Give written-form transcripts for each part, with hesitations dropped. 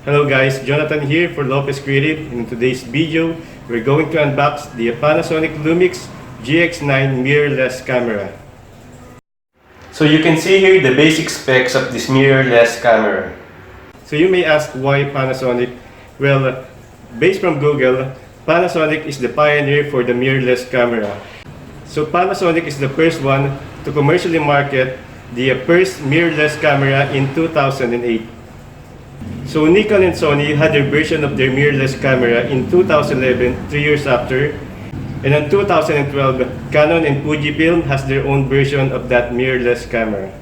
Hello guys, Jonathan here for Lopez Creative. In today's video, we're going to unbox the Panasonic Lumix GX-9 mirrorless camera. So you can see here the basic specs of this mirrorless camera. So you may ask why Panasonic? Well, based from Google, Panasonic is the pioneer for the mirrorless camera. So Panasonic is the first one to commercially market the first mirrorless camera in 2008. So Nikon and Sony had their version of their mirrorless camera in 2011, 3 years after. And in 2012, Canon and Fujifilm has their own version of that mirrorless camera.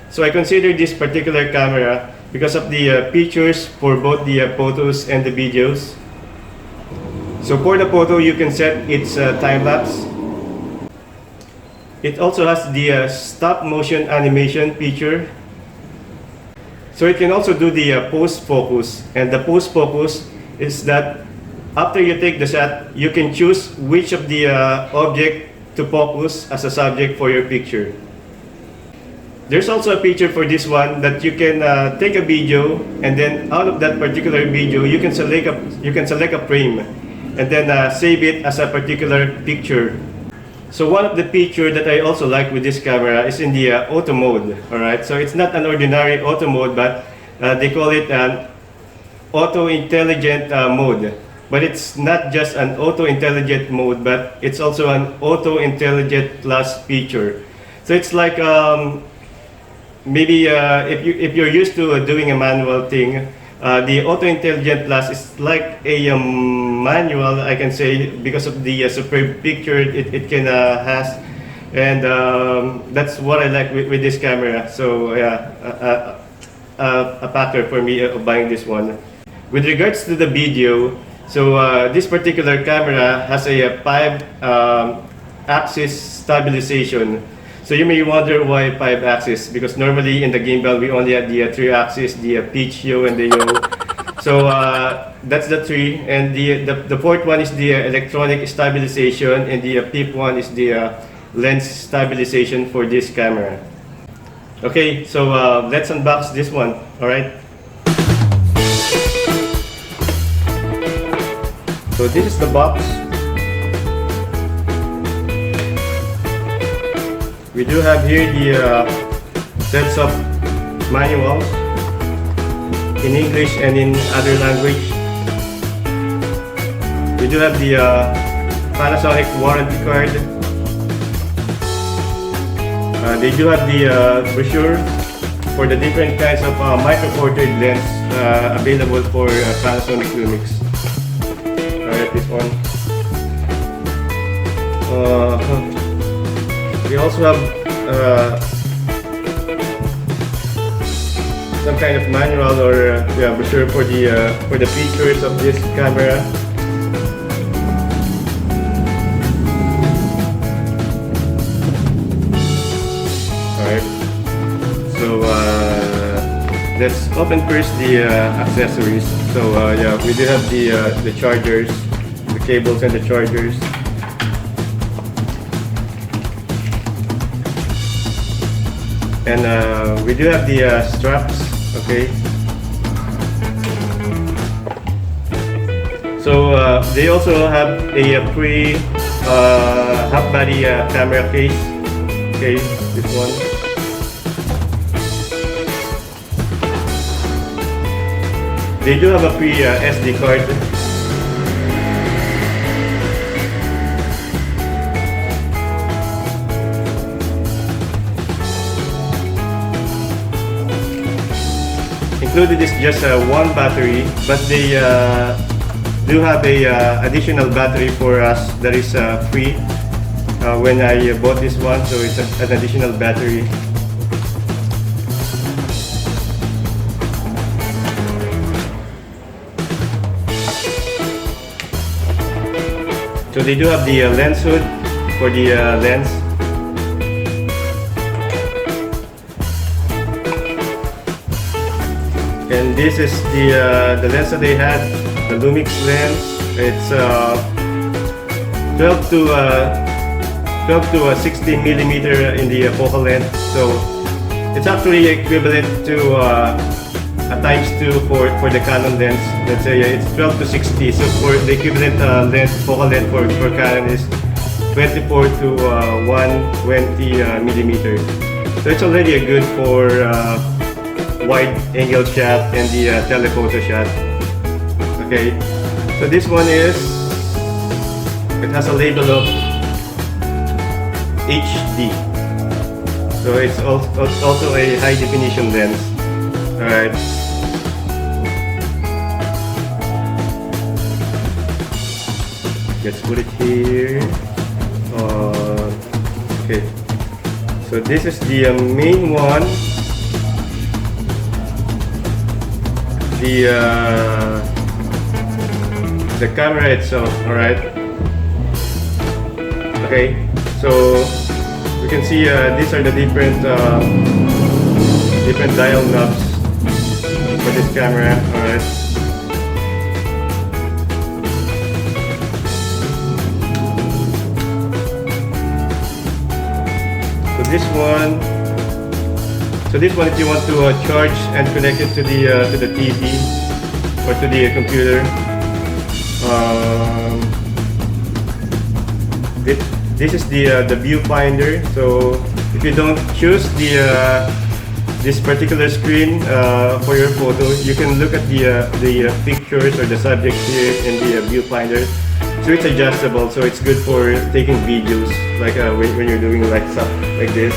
So I consider this particular camera because of the features for both the photos and the videos. So for the photo, you can set its time-lapse. It also has the stop motion animation feature. So it can also do the post focus, and the post focus is that after you take the shot, you can choose which of the object to focus as a subject for your picture. There's also a feature for this one that you can take a video, and then out of that particular video, you can select a frame, and then save it as a particular picture. So one of the features that I also like with this camera is in the auto mode. Alright, so it's not an ordinary auto mode, but they call it an auto intelligent mode. But it's not just an auto intelligent mode, but it's also an auto intelligent plus feature. So it's like maybe if you're used to doing a manual thing, the auto intelligent plus is like a manual, I can say, because of the superb picture it can has, and that's what I like with this camera. So yeah, a factor for me of buying this one. With regards to the video, so this particular camera has a 5-axis stabilization. So you may wonder why 5-axis, because normally in the gimbal we only have the 3-axis, the pitch, yaw, and the yaw. So that's the 3, and the fourth one is the electronic stabilization, and the fifth one is the lens stabilization for this camera. Okay, so let's unbox this one. All right. So this is the box. We do have here the sets of manuals in English and in other language. We do have the Panasonic warranty card. They do have the brochure for the different kinds of micro four thirds lens available for Panasonic Lumix. Alright, this one. We also have some kind of manual or brochure for the features of this camera. Alright, so let's open first the accessories. So yeah, we do have the chargers, the cables and the chargers. And we do have the straps, okay. So they also have a free half body camera case, okay, this one. They do have a free SD card. Included is just one battery, but they do have a additional battery for us that is free when I bought this one, so it's an additional battery. So they do have the lens hood for the lens. And this is the lens that they had, the Lumix lens. It's 12 to 12 to 60 millimeter in the focal length. So it's actually equivalent to ×2 for the Canon lens. Let's say it's 12 to 60. So for the equivalent focal length for Canon is 24 to 120 millimeters. So it's already a good for wide angle shot and the telephoto shot. Okay, so this one is, it has a label of HD. So it's also a high definition lens. Alright. Let's put it here. Okay. So this is the main one. The camera itself. Alright. Okay. So you can see these are the different dial knobs for this camera. Alright. So this one, if you want to charge and connect it to the TV or to the computer, this is the viewfinder. So if you don't choose this particular screen for your photo, you can look at the pictures or the subjects here in the viewfinder. So it's adjustable, so it's good for taking videos, like when you're doing like stuff like this.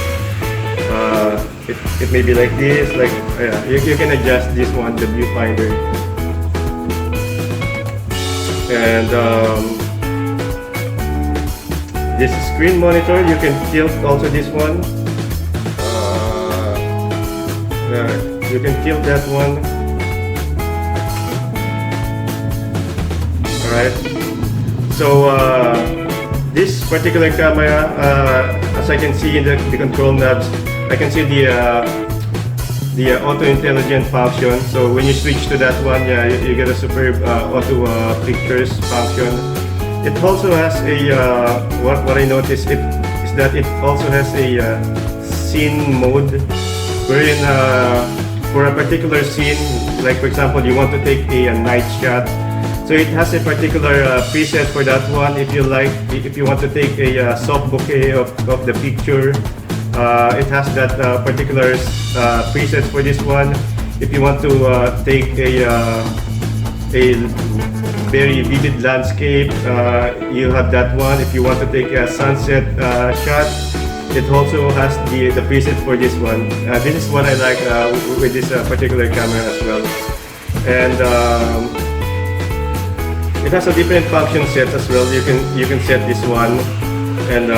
It may be like this, like you can adjust this one, the viewfinder. And this screen monitor, you can tilt also this one. You can tilt that one. Alright. So this particular camera, as I can see in the control knobs, I can see the auto intelligent function. So when you switch to that one, you get a superb auto pictures function. It also has a what I noticed is that it also has a scene mode, wherein for a particular scene, like for example, you want to take a night shot. So it has a particular preset for that one. If you want to take a soft bokeh of the picture, it has that particular preset for this one. If you want to take a very vivid landscape, you have that one. If you want to take a sunset shot, it also has the preset for this one. This is what I like with this particular camera as well. And it has a different function set as well. You can set this one, and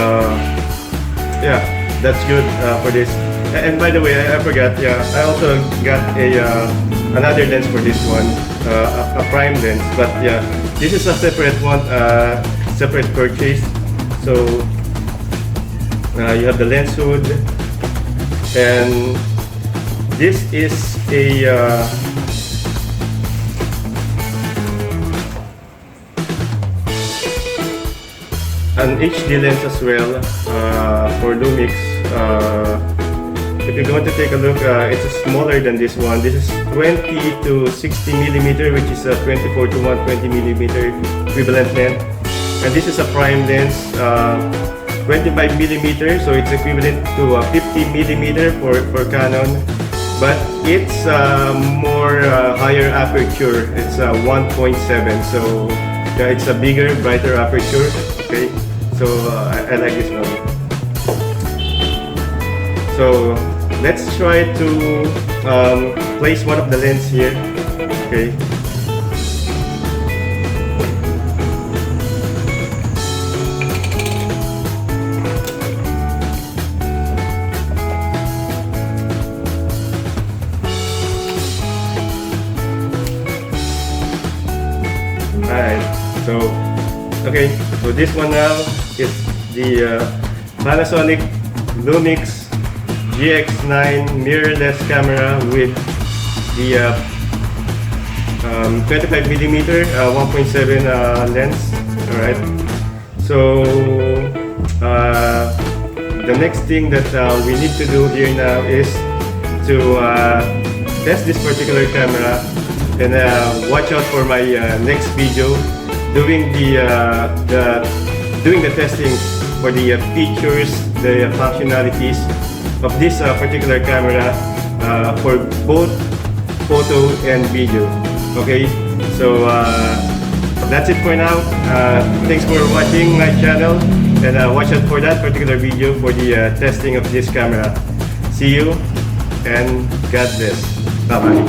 yeah, that's good for this. And by the way, I forgot. Yeah, I also got another lens for this one, a prime lens. But yeah, this is a separate one, separate purchase. So you have the lens hood, and this is an HD lens as well for Lumix. If you're going to take a look, it's smaller than this one. This is 20 to 60 millimeter, which is a 24 to 120 millimeter equivalent length. And this is a prime lens, 25 millimeter, so it's equivalent to 50 millimeter for Canon. But it's more higher aperture. It's 1.7, so yeah, it's a bigger, brighter aperture. Okay, so I like this one. So let's try to place one of the lens here. Okay. Alright, so okay, so this one now is the Panasonic Lumix GX-9 mirrorless camera with the 25mm 1.7 lens. Alright, so the next thing that we need to do here now is to test this particular camera, and watch out for my next video doing the testing for the features, the functionalities of this particular camera for both photo and video. Okay, so that's it for now. Thanks for watching my channel, and watch out for that particular video for the testing of this camera. See you, and God bless. Bye bye.